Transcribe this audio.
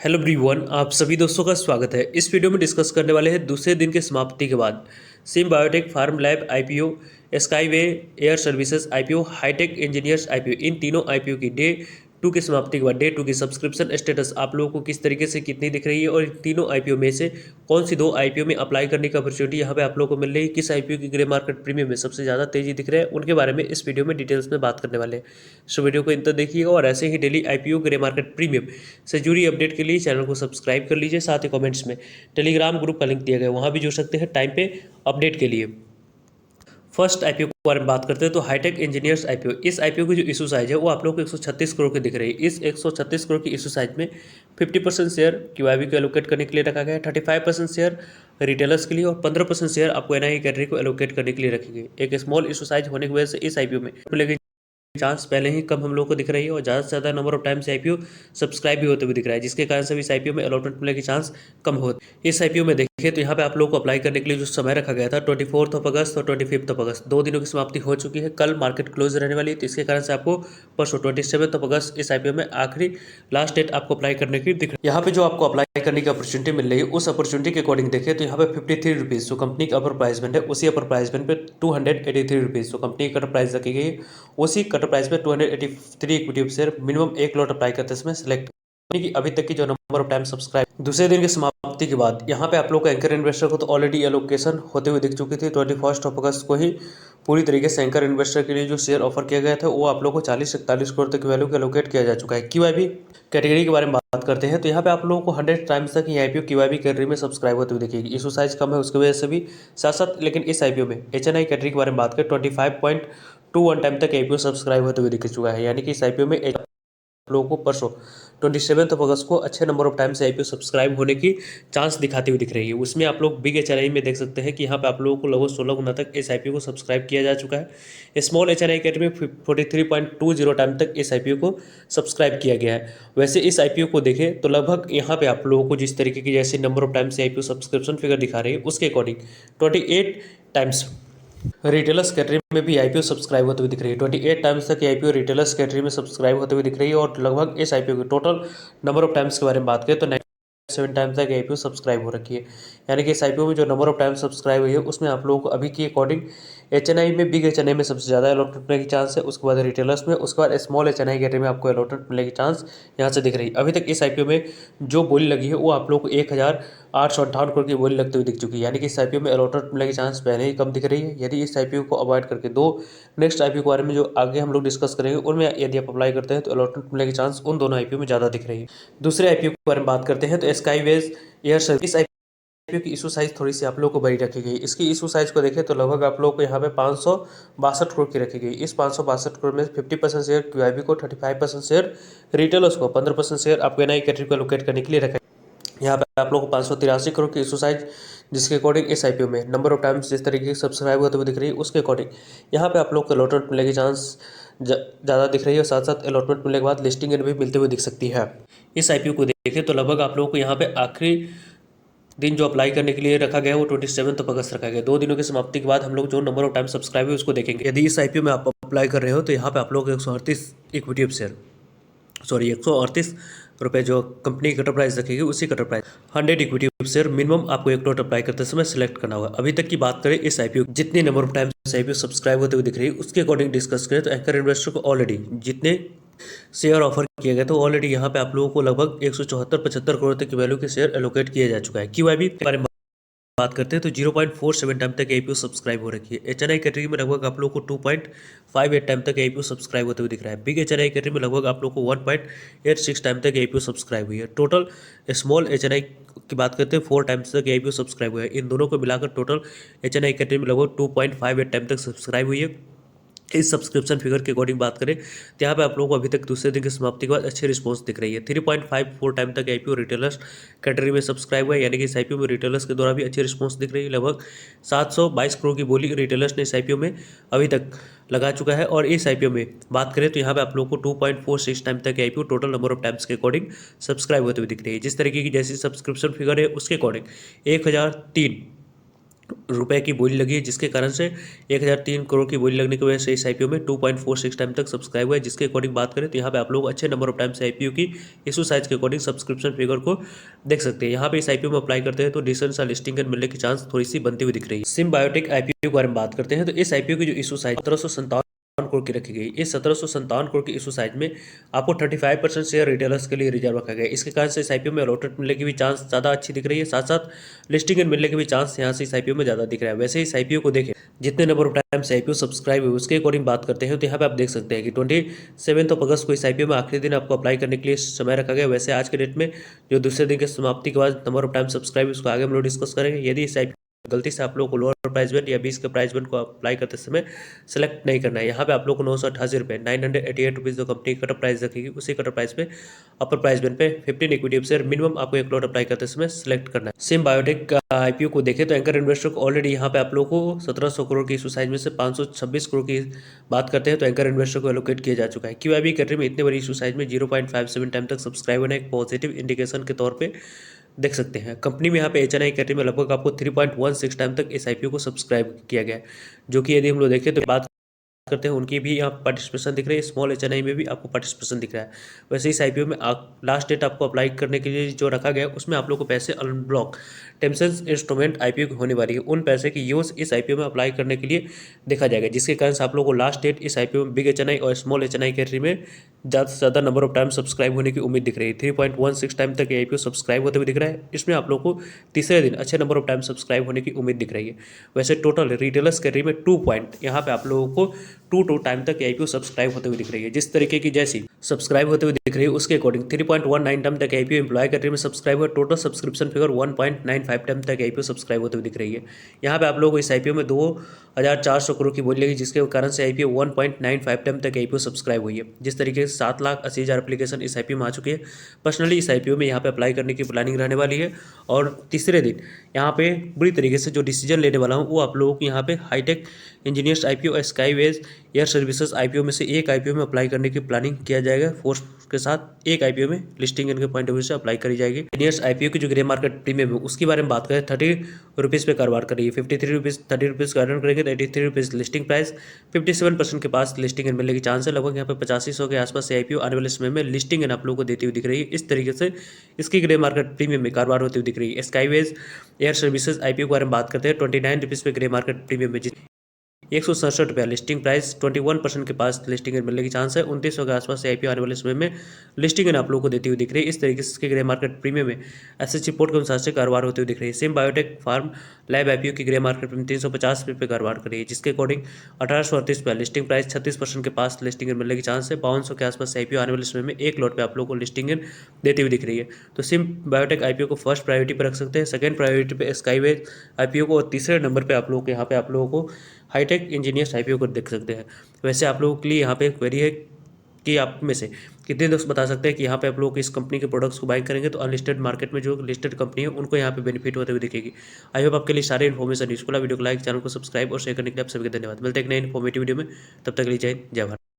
Hello everyone, आप सभी दोस्तों का स्वागत है। इस वीडियो में डिस्कस करने वाले हैं दूसरे दिन की समाप्ति के बाद Sim biotech farm lab IPO, Skyway Air Services IPO, Hitech Engineers IPO, इन तीनों आईपीओ की डे टू की समाप्ति के बाद डे टू की सब्सक्रिप्शन स्टेटस आप लोगों को किस तरीके से कितनी दिख रही है और इन तीनों आईपीओ में से कौन सी दो आईपीओ में अप्लाई करने की अपॉर्चुनिटी यहाँ पे आप लोगों को मिल रही है, किस आईपीओ की ग्रे मार्केट प्रीमियम में सबसे ज़्यादा तेजी दिख रहा है, उनके बारे में इस वीडियो में डिटेल्स में बात करने वाले हैं। सो वीडियो को इन तक देखिएगा और ऐसे ही daily IPO grey market premium से जुड़ी अपडेट के लिए चैनल को सब्सक्राइब कर लीजिए। साथ ही कमेंट्स में टेलीग्राम ग्रुप का लिंक दिया गया है, वहाँ भी जुड़ सकते हैं टाइम पे अपडेट के लिए। फर्स्ट आईपीओ के बारे में बात करते हैं तो हाईटेक इंजीनियर्स आईपीओ, इस आईपीओ की जो इशू साइज है वो आप लोग को 136 करोड़ की दिख रही है। इस 136 करोड़ की इशू साइज में 50% शेयर क्यूआईबी को एलोकेट करने के लिए रखा गया है, 35% शेयर रिटेलर्स के लिए और 15% शेयर आपको एनआई कैटेगरी को एलोकेट करने के लिए रखी गई। एक स्मॉल इशू साइज होने की वजह से इस आईपीओ में चांस पहले ही कम हम लोग को दिख रही है और ज़्यादा से ज़्यादा नंबर ऑफ टाइम से आईपीओ सब्सक्राइब भी होते हुए दिख रहा है, जिसके कारण से इस आईपीओ में अलॉटमेंट मिलने की चांस कम होती है। इस आईपीओ में देखिए तो यहाँ पे आप लोग को अप्लाई करने के लिए जो समय रखा गया था 24 अगस्त और 25 अगस्त, 2 दिनों की समाप्ति हो चुकी है। कल मार्केट क्लोज रहने वाली है, तो इसके कारण से आपको परसों 27 अगस्त इस आईपीओ में आखिरी लास्ट डेट आपको अप्लाई करने की दिख रही है। यहाँ पे जो आपको अप्लाई करने की अपॉर्चुनिटी मिल रही है उस अपॉर्चुनिटी के अकॉर्डिंग देखिए तो यहाँ पे 53 रुपीज़ जो कंपनी का अपर प्राइस बैंड है, उसी अपर प्राइस बैंड पे 283 रुपीज़ जो कंपनी की कटर प्राइस रखी गई है, उसी कटर प्राइस पे 283 इक्विटी शेयर मिनिमम एक लॉट अप्लाई करते समय सिलेक्ट की अभी तक की जो नंबर ऑफ टाइम सब्सक्राइब दूसरे दिन की समाप्ति के बाद यहाँ पे आप लोग का एंकर इन्वेस्टर को तो ऑलरेडी एलोकेशन होते हुए दिख चुकी थी। 21 अगस्त को ही पूरी तरीके से एंकर इन्वेस्टर के लिए जो शेयर ऑफर किया गया था वो आप लोग को 40-41 करोड़ तक वैल्यू को एलोकेट किया जा चुका है। क्यूआईबी कैटेगरी के बारे में बात करते हैं तो यहाँ पे आप लोगों को 100 टाइम्स तक ये आईपीओ क्यूआईबी कैटेगरी में सब्सक्राइब होते हुए दिखेगी। इशू साइज कम है उसकी वजह से भी साथ साथ, लेकिन इस आईपीओ में एचएनआई कैटेगरी के बारे में बात करें 25.21 टाइम तक आईपीओ सब्सक्राइब होते हुए दिख चुका है, यानी कि इस आईपीओ में लोगों को परसों 27 अगस्त को अच्छे नंबर ऑफ टाइम से आईपीओ सब्सक्राइब होने की चांस दिखाती हुई दिख रही है। उसमें आप लोग बिग एचएनआई में देख सकते हैं कि यहाँ पे आप लोगों को लगभग 16 गुना तक इस आईपीओ को सब्सक्राइब किया जा चुका है। स्मॉल एचएनआई कैटेगरी में 43.20 टाइम तक इस आईपीओ को सब्सक्राइब किया गया है। वैसे इस आईपीओ को देखें तो लगभग यहाँ पे आप लोगों को जिस तरीके की जैसे नंबर ऑफ टाइम से आईपीओ सब्सक्रिप्शन फिगर दिखा रही है उसके अकॉर्डिंग 28 टाइम्स रिटेलर्स कैटेगरी में भी आईपीओ सब्सक्राइब होते हुए दिख रही है। 28 टाइम्स तक आईपीओ रिटेलर्स कैटेगरी में सब्सक्राइब होते हुए दिख रही है और लगभग इस आईपीओ के टोटल नंबर ऑफ टाइम्स के बारे में बात करें तो 7 टाइम्स तक आईपीओ सब्सक्राइब हो रखी है, यानी कि इस आईपीओ में जो नंबर ऑफ टाइम सब्सक्राइब हुई है उसमें आप लोगों को अभी के अकॉर्डिंग एचएनआई में बिग एचएनआई में सबसे ज़्यादा अलॉटमेंट मिलने की चांस है, उसके बाद रिटेलर्स में, उसके बाद स्मॉल एचएनआई कैटेगरी में आपको अलॉटमेंट मिलने की चांस यहाँ से दिख रही है। अभी तक इस आईपीओ में जो बोली लगी है वो आप लोग को 1858 करोड़ की बोली लगते हुए दिख चुकी है, यानी कि इस आईपीओ में अलॉटमेंट मिलने की चांस पहले ही कम दिख रही है। यदि इस आईपीओ को अवॉइड करके दो नेक्स्ट आईपीओ के बारे में जो आगे हम लोग डिस्कस करेंगे उनमें यदि आप अप्लाई करते हैं तो अलॉटमेंट मिलने की चांस उन दोनों आईपीओ में ज़्यादा दिख रही है। दूसरे आईपीओ के बारे में बात करते हैं तो स्काईवेज एयर सर्विस आईपीओ की इशू साइज थोड़ी सी आप लोग को बड़ी रखी गई। इसकी इशू साइज को देखें तो लगभग आप लोग को यहाँ पे 562 करोड़ की रखी गई। इस 562 करोड़ में 50% शेयर क्यूआईबी को, 35% शेयर रिटेलर्स को, 15% शेयर आपको एनआई कैटेगरी को एलोकेट करने के लिए रखा है। यहाँ पे आप लोग को 583 करोड़ की इशू साइज, जिसके अकॉर्डिंग इस आईपीओ में नंबर ऑफ टाइम्स जिस तरीके से सब्सक्राइब होते हुए दिख रही है उसके अकॉर्डिंग यहाँ पे आप लोग को अलॉटमेंट मिलने की चांस ज़्यादा दिख रही है और साथ साथ अलॉटमेंट मिलने के बाद लिस्टिंग भी मिलते हुए दिख सकती है। इस आईपीओ को देखें तो लगभग आप लोगों को यहाँ पे आखिरी दिन जो अप्लाई करने के लिए रखा गया है वो 27 अगस्त रखा गया। 2 दिनों की समाप्ति के बाद हम लोग जो नंबर ऑफ टाइम सब्सक्राइब है उसको देखेंगे। यदि इस आईपीओ में आप अप्लाई कर रहे हो तो यहाँ पे आप लोग 138 इक्विटी शेयर 138 रुपये जो कंपनी की कटर प्राइस रखेगी उसी cutter price 100 equity share minimum आपको एक लॉट अप्लाई करते समय सिलेक्ट करना होगा। अभी तक की बात करें इस आईपीओ जितने number of time IPO subscribe होते हुए दिख रही है उसके अकॉर्डिंग डिस्कस करें तो एंकर इन्वेस्टर को ऑलरेडी जितने शेयर ऑफर किया गया तो ऑलरेडी यहाँ पे आप लोगों को लगभग 174-75 करोड़ तक की वैल्यू के शेयर एलोकेट किया जा चुका है। क्यूआईबी के बारे में बात करते हैं तो 0.47 टाइम तक आईपीओ सब्सक्राइब हो रखी है। एचएनआई कैटेगरी में लगभग आप लोग को 2.58 टाइम तक आईपीओ सब्सक्राइब होते हुए दिख रहा है। बिग एचएनआई कैटेगरी में लगभग आप लोग को 1.86 टाइम तक आईपीओ सब्सक्राइब हुई है। टोटल स्मॉल एचएनआई की बात करते हैं 4 टाइम्स तक आईपीओ सब्सक्राइब हुआ है। इन दोनों को मिलाकर टोटल एचएनआई कैटेगरी में लगभग 2.58 टाइम तक सब्सक्राइब हुई है। इस सब्सक्रिप्शन फिगर के अकॉर्डिंग बात करें तो यहाँ पे आप लोगों को अभी तक दूसरे दिन की समाप्ति के बाद अच्छी रिस्पांस दिख रही है। 3.54 टाइम तक आईपीओ रिटेलर्स कैटेगरी में सब्सक्राइब हुआ है, यानी कि इस आईपीओ में रिटेलर्स के द्वारा भी अच्छी रिस्पांस दिख रही है। लगभग 722 करोड़ की बोली रिटेलर्स ने इस आईपीओ में अभी तक लगा चुका है। और इस आईपीओ में बात करें तो यहाँ पे आप लोगों को 2.46 टाइम तक IPO total number of times के अकॉर्डिंग सब्सक्राइब होते हुए दिख रही है। जिस तरीके की जैसी सब्सक्रिप्शन फिगर है उसके अकॉर्डिंग 1003 रुपए की बोली लगी है, जिसके कारण से 1003 करोड़ की बोली लगने की वजह से इस आईपीओ में 2.46 टाइम तक सब्सक्राइब हुआ है। जिसके अकॉर्डिंग बात करें तो यहाँ पे आप लोग अच्छे नंबर ऑफ टाइम से आईपीओ की इशू साइज के अकॉर्डिंग सब्सक्रिप्शन फिगर को देख सकते हैं। यहाँ पे इस आईपीओ में अप्लाई करते हैं तो डिसेंट सा लिस्टिंग मिलने की चांस थोड़ी सी बनती हुई दिख रही है। सिम बायोटेक आईपीओ के बारे में बात करते हैं तो इस आईपीओ की जो इशू साइज 1757 करोड़ की रखी गई। इस 1757 करोड़ की इशू साइज में आपको 35% शेयर रिटेलर्स के लिए रिजर्व रखा गया। इसके कारण से इस आईपीओ में अलॉटेड मिलने की भी चांस ज़्यादा अच्छी दिख रही है, साथ साथ लिस्टिंग एंड मिलने के भी चांस यहाँ से इस आईपीओ में ज़्यादा दिख रहा है। वैसे इस आईपीओ को देखें जितने नंबर ऑफ टाइम से आईपीओ सब्सक्राइब हुए उसके अकॉर्डिंग बात करते हैं तो यहाँ पे आप देख सकते हैं कि 27 अगस्त को इस आईपीओ में आखिरी दिन आपको अप्लाई करने के लिए समय रखा गया। वैसे आज के डेट में जो दूसरे दिन की समाप्ति के बाद नंबर ऑफ टाइम सब्सक्राइब उसको आगे हम लोग डिस्कस करेंगे। यदि इस आईपीओ गलती से आप लोगों को लोअर प्राइस बैंड या 20 के प्राइस बैंड को अप्लाई करते समय सेलेक्ट नहीं करना है। यहाँ पे आप लोग को 988 रुपये 988 रुपीज़ जो कंपनी कट ऑफ प्राइस रखेगी उसी कट ऑफ प्राइस पे अपर प्राइस बैंड पे 15 इक्विटी शेयर मिनिमम आपको एक लॉट अप्लाई करते समय सेलेक्ट करना है। सिम बायोटेक का आईपीओ को देखें तो एंकर इन्वेस्टर को ऑलरेडी यहाँ पे आप लोग को 1700 करोड़ की इशू साइज में से 526 करोड़ की बात करते हैं तो एंकर इन्वेस्टर को एलोकेट किया जा चुका है। क्यूआईबी कैटेगरी में इतने बड़ी इशू साइज में 0.57 टाइम तक सब्सक्राइब होना एक पॉजिटिव इंडिकेशन के तौर पर देख सकते हैं। कंपनी में यहाँ पे एचएनआई कैटेगरी में लगभग आपको 3.16 टाइम तक इस आईपीओ को सब्सक्राइब किया गया है, जो कि यदि हम लोग देखें तो बात करते हैं उनकी भी यहाँ पार्टिसिपेशन दिख रही है। स्मॉल एचएनआई में भी आपको पार्टिसिपेशन दिख रहा है। वैसे इस आईपीओ में लास्ट डेट आपको अप्लाई करने के लिए जो रखा गया है उसमें आप लोग को पैसे अनब्लॉक टेम्सेंस इंस्ट्रूमेंट आईपीओ होने वाली है, उन पैसे की यूज इस आईपीओ में अप्लाई करने के लिए देखा जाएगा, जिसके कारण से आप लोग को लास्ट डेट इस आईपीओ में बिग एचएनआई और स्मॉल एचएनआई कैटेगरी में ज़्यादा से ज़्यादा नंबर ऑफ टाइम सब्सक्राइब होने की उम्मीद दिख रही है। 3.16 टाइम तक आईपीओ सब्सक्राइब होते हुए दिख रहा है। इसमें आप लोग को तीसरे दिन अच्छे नंबर ऑफ टाइम सब्सक्राइब होने की उम्मीद दिख रही है। वैसे टोटल रिटेलर्स कैटेगरी में 2 पॉइंट यहाँ पे आप लोगों को 2 टाइम तक आईपीओ सब्सक्राइब होते हुए दिख रही है। जिस तरीके की जैसी सब्सक्राइब होते हुए दिख रही है उसके अकॉर्डिंग 3.19 टाइम तक आईपीओ एम्प्लॉय कैटेगरी में सब्सक्राइब हुआ। टोटल सब्सक्रिप्शन फिगर 1.95 टाइम तक आईपीओ सब्सक्राइब होते हुए दिख रही है। यहाँ पे आप लोगों को इस आईपीओ में 2400 करोड़ की बोली लगी, जिसके कारण से आईपीओ 1.95 टाइम तक आईपीओ सब्सक्राइब हुई है। जिस तरीके से 7,80,000 एप्लीकेशन इस आईपीओ में आ चुकी है। पर्सनली इस आईपीओ में यहाँ पे अप्लाई करने की प्लानिंग रहने वाली है और तीसरे दिन यहाँ पे बुरी तरीके से जो डिसीजन लेने वाला हूँ वो आप लोगों को यहाँ पे Hitech Engineers IPO, Skyways Air Services IPO में से एक आईपीओ में अप्लाई करने की प्लानिंग किया जाएगा। फोर्स के साथ एक आईपीओ में लिस्टिंग के पॉइंट ऑफ व्यू से अप्लाई करी जाएगी। इंजीनियर्स आईपीओ की जो ग्रे मार्केट प्रीमियम है उसके बारे में बात करें 30 रुपीज़ पे कारोबार कर रही है। 53 रुपीज़ 30 रुपीज़ का अर्न करेंगे तो 83 रुपीज़ लिस्टिंग प्राइस, 57% के पास लिस्टिंग एंड मिलने की चांस है। लगभग यहाँ पे 8500 के आसपास से आईपीओ आने वाले समय में लिस्टिंग एंड आप लोगों को देती हुई दिख रही है। इस तरीके से इसकी ग्रे मार्केट प्रीमियम में कारोबार होती हुई दिख रही है। स्काईवेज एयर सर्विसेज आईपीओ के बारे में बात करते हैं 29 रुपीज़ पे ग्रे मार्केट प्रीमियम में 167 रुपया लिस्टिंग प्राइस, 21% के पास लिस्टिंग मिलने की चांस है। 2900 के आसपास से आईपीओ आने वाले समय में लिस्टिंग आप लोगों को देती हुई दिख रही है। इस तरीके से ग्रे मार्केट प्रीमियम में एसएच रिपोर्ट के अनुसार से कारोबार होती हुई दिख रही है। Sim biotech farm lab IPO की ग्रे मार्केट प्रीमियम 350 रुपये पे कारोबार कर रही है, जिसके अकॉर्डिंग 1838 रुपया लिस्टिंग प्राइस, 36% के पास लिस्टिंग मिलने की चांस है। 5200 के आसपास से आईपीओ आने वाले समय में एक लॉट पे आप लोग को लिस्टिंग देती हुई दिख रही है। तो सिम बायोटेक आईपीओ को फर्स्ट प्रायोरिटी पर रख सकते हैं, सेकंड प्रायोरिटी पे स्काईवेज आईपीओ को और तीसरे नंबर पे आप लोग यहाँ पे आप लोगों को हाईटेक इंजीनियर्स आईपीओ को देख सकते हैं। वैसे आप लोगों के लिए यहाँ पे एक क्वेरी है कि आप में से कितने दोस्त बता सकते हैं कि यहाँ पे आप लोग इस कंपनी के प्रोडक्ट्स को बाइंग करेंगे तो अनलिस्टेड मार्केट में जो लिस्टेड कंपनी है उनको यहाँ पे बेनिफिट होते हुए दिखेगी। आई होप आपके लिए सारे इन्फॉर्मेशन यूजफुल है। वीडियो को लाइक, चैनल को सब्सक्राइब और शेयर करने के लिए आप सभी का धन्यवाद। मिलते हैं एक नए इन्फॉर्मेटिव वीडियो में, तब तक के लिए जय हिंद, जय भारत।